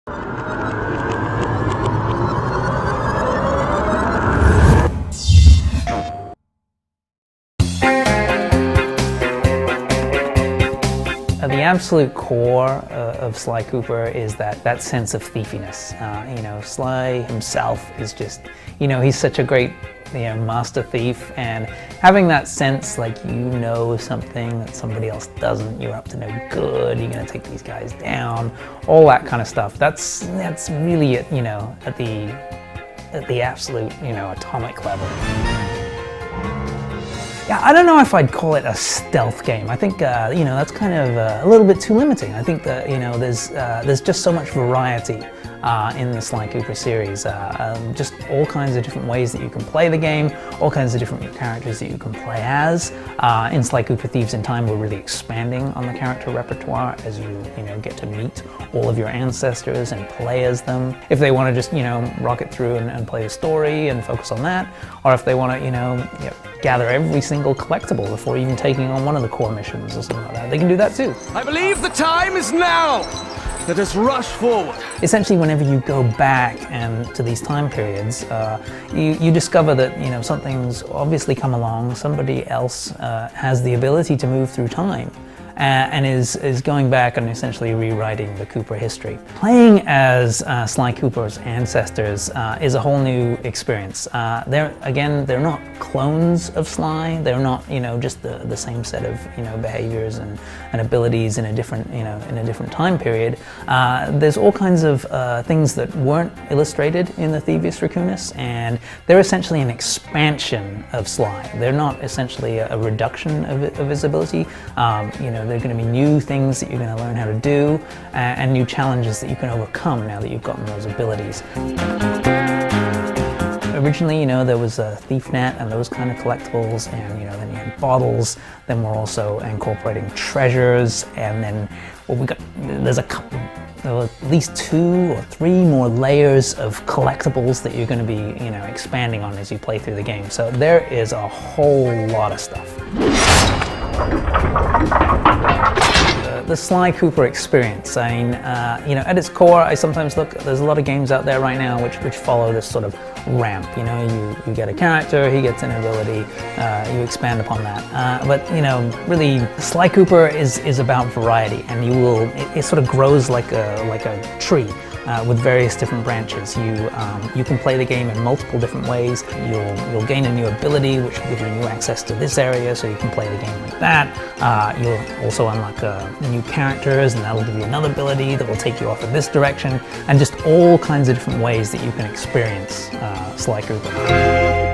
The absolute core of Sly Cooper is that sense of thiefiness. Sly himself is just, he's such a great, master thief, and having that sense like something that somebody else doesn't, you're up to no good, you're gonna take these guys down, all that kind of stuff. That's really at the absolute, atomic level. Yeah, I don't know if I'd call it a stealth game. I think, that's kind of a little bit too limiting. I think that, there's just so much variety in the Sly Cooper series. Just all kinds of different ways that you can play the game, all kinds of different characters that you can play as. In Sly Cooper Thieves in Time, we're really expanding on the character repertoire as you get to meet all of your ancestors and play as them. If they want to just, rocket through and play the story and focus on that, or if they want to, gather every single collectible before even taking on one of the core missions or something like that, they can do that too. I believe the time is now! Let us rush forward. Essentially, whenever you go back and to these time periods, you discover that something's obviously come along. Somebody else has the ability to move through time. And is going back and essentially rewriting the Cooper history. Playing as Sly Cooper's ancestors is a whole new experience. They're not clones of Sly. They're not just the same set of behaviors and abilities in a different time period. There's all kinds of things that weren't illustrated in the Thievius Raccoonus, and they're essentially an expansion of Sly. They're not essentially a reduction of his ability. There are going to be new things that you're going to learn how to do, and new challenges that you can overcome now that you've gotten those abilities. Originally, there was a thief net and those kind of collectibles, and then you had bottles. Then we're also incorporating treasures, and then there's at least 2 or 3 more layers of collectibles that you're going to be expanding on as you play through the game. So there is a whole lot of stuff. The Sly Cooper experience. I mean, at its core, I sometimes look. There's a lot of games out there right now which follow this sort of ramp. You get a character, he gets an ability, you expand upon that. But really, Sly Cooper is about variety, and it sort of grows like a tree. With various different branches. You can play the game in multiple different ways. You'll gain a new ability which will give you new access to this area, so you can play the game like that. You'll also unlock new characters, and that'll give you another ability that will take you off in this direction, and just all kinds of different ways that you can experience Sly Cooper.